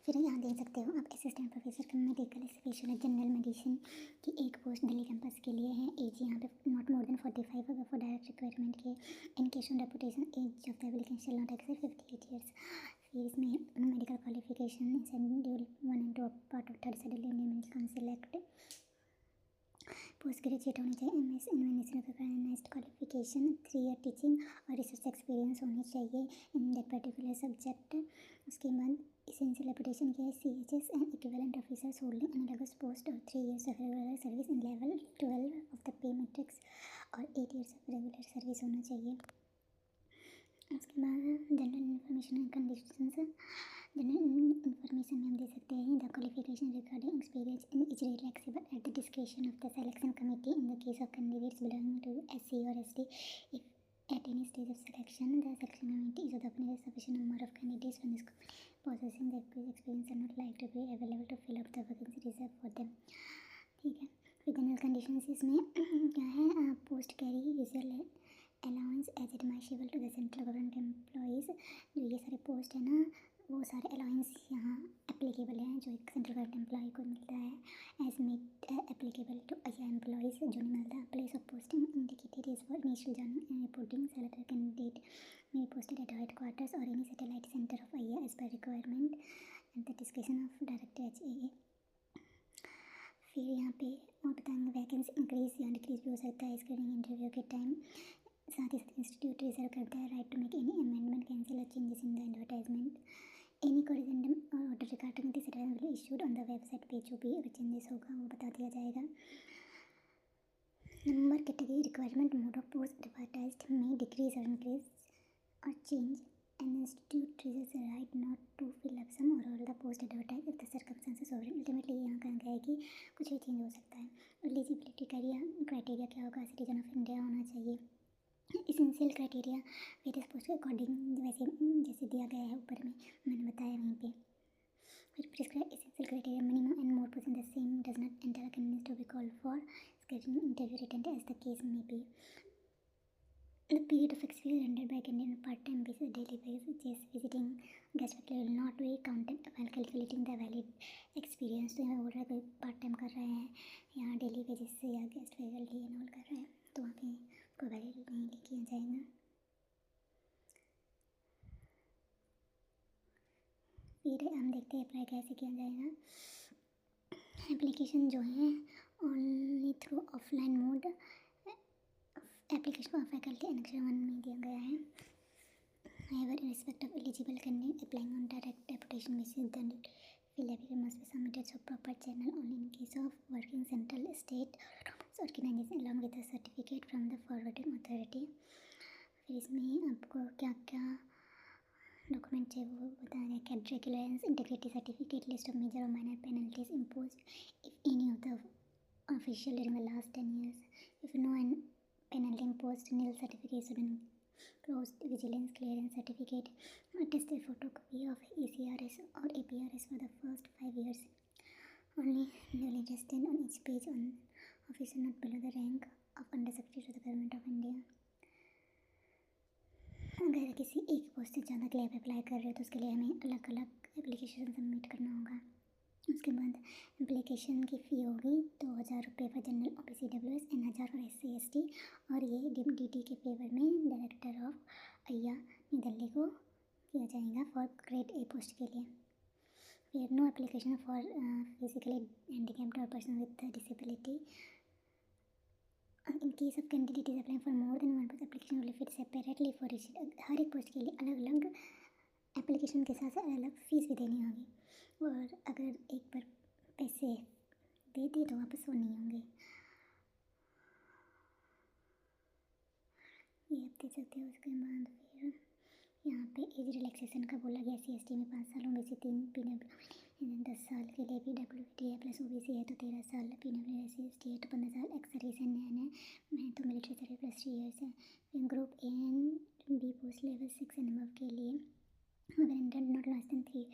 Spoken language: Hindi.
फिर यहाँ देख सकते हो आप assistant professor medical specialist general medicine की एक पोस्ट दिल्ली कैंपस के लिए है। एज यहाँ पे नॉट मोर देन 45 अगर फॉर डायरेक्ट रिक्वायरमेंट के। In case on reputation age of the applicant shall not exceed 58 years. फिर इसमें medical qualification schedule 1 and 2 part of third schedule Indian Medical Council Act. Post graduate होनी चाहिए, MS in medicine recognised qualification, 3 year teaching और रिसर्च एक्सपीरियंस होनी चाहिए इन दैट पर्टिकुलर सब्जेक्ट। उसके बाद इसेंशियल रेपुटेशन क्या है, CHS and equivalent officers holding analogous post और 3 years of regular service in level 12 of the pay matrix और 8 ईयर्स ऑफ रेगुलर सर्विस होना चाहिए। उसके बाद general information and conditions. General information में हम दे सकते हैं the qualification regarding experience in is relaxable at the description of the selection committee in the case of candidates belonging to SC और ST। If at any stage of selection the selection committee is adopting a sufficient number of candidates from this possessing the experience and not like to be available to fill up the vacancy reserved for them। ठीक है। फिर जनरल कंडीशंस इसमें क्या है, post carry usual allowance as admissible to the central government employees. जो ये सारे पोस्ट है ना, वो सारे अलाउंस यहाँ एप्लीकेबल हैं जो एक सेंट्रल गवर्नमेंट एम्प्लॉय को मिलता है as made applicable to other employees जो नहीं मिलता। Place of posting indicated is for initial joining and reporting. Selected candidate may be posted at headquarters or any satellite center of IA as per requirement and the discretion of director HAA। फिर यहाँ पे और बताएंगे वैकेंसी इंक्रीज या डिक्रीज भी हो सकता है स्क्रीनिंग इंटरव्यू के टाइम। साथ ही साथ इंस्टीट्यूट रिजर्व करता है right to make any amendment, cancel और changes in the advertisement. Any corrigendum और order regarding this will issued on the website page. जो भी अगर चेंजेस होगा वो बता दिया जाएगा। Number, category, requirement, mode of post advertised में डिक्रीज और increase or change an institute reserves the right not to fill up some or all the post advertised if the circumstances warrant। Ultimately यहाँ कहा गया है कि कुछ भी चेंज हो सकता है। एलिजिबिलिटी क्राइटेरिया क्या होगा, सिटीजन ऑफ इंडिया होना चाहिए। इसेंशियल क्राइटेरिया वेरियस पोस्ट के अकॉर्डिंग वैसे जैसे दिया गया है ऊपर में मैंने बताया वहीं पे। फिर prescribe essential criteria minimum and more person the same does not enter candidate to be called for screening interview written as the case may be. The period of experience rendered by candidate on part-time basis daily basis just visiting guest faculty will not be counted while calculating the valid experience। तो यहाँ बोल रहा है कोई पार्ट टाइम कर रहे हैं या डेली बेसिस से या गेस्ट फैकल्टी इनरोल कर रहे हैं तो वहाँ पे उसको वैलिड नहीं किया जाएगा। फिर हम देखते हैं अप्लाई कैसे किया जाएगा। एप्लीकेशन जो है only through offline mode application of faculty annexure 1 में दिया गया है। However, in respect of eligible candidate applying on direct application basis, the fill application must be submitted through proper channel only in case of working central, state or organization along with a certificate from the forwarding authority। फिर इसमें आपको क्या क्या डॉक्यूमेंट चाहिए वो बता रहे हैं। Cadre clearance, integrity certificate, list of major और minor penalties impose if any of the official during the last 10 years। If no and penalty imposed, nil certificate and closed vigilance clearance certificate, attested photocopy of ECRS or APRS for the first 5 years only, newly attested on each page on officer not below the rank of under secretary to the government of India। अगर किसी एक पोस्ट से ज़्यादा के लिए आप अप्लाई कर रहे हो तो उसके लिए हमें अलग अलग एप्लीकेशन सबमिट करना होगा। उसके बाद एप्लीकेशन की फ़ी होगी 2000 रुपये for general OBC WS and 1000 for SC ST और ये DT के फेवर में director of IA new Delhi को किया जाएगा फॉर ग्रेड A पोस्ट के लिए। फिर no application for physically handicapped और person with disability. In case of candidate is applying for more than one post application will fit separately for each. हर एक पोस्ट के लिए अलग अलग एप्लीकेशन के साथ अलग फ़ीस भी देनी होगी और अगर एक बार पैसे दे दिए तो वापस वो नहीं होंगे। ये आप देख सकते हो। उसके बाद फिर यहाँ पे एज रिलैक्सेशन का बोला गया SC ST में 5 साल, OBC 3, PW 10 साल के लिए PWT है प्लस OBC है तो 13 साल, PW SC ST है तो 15 साल, एक्स सर्विस एंड मैं तो मिलिट्री सर्विस प्लस 3 years है। फिर group A and B post level 6 and above के लिए वेंडर नॉट लेस देन 3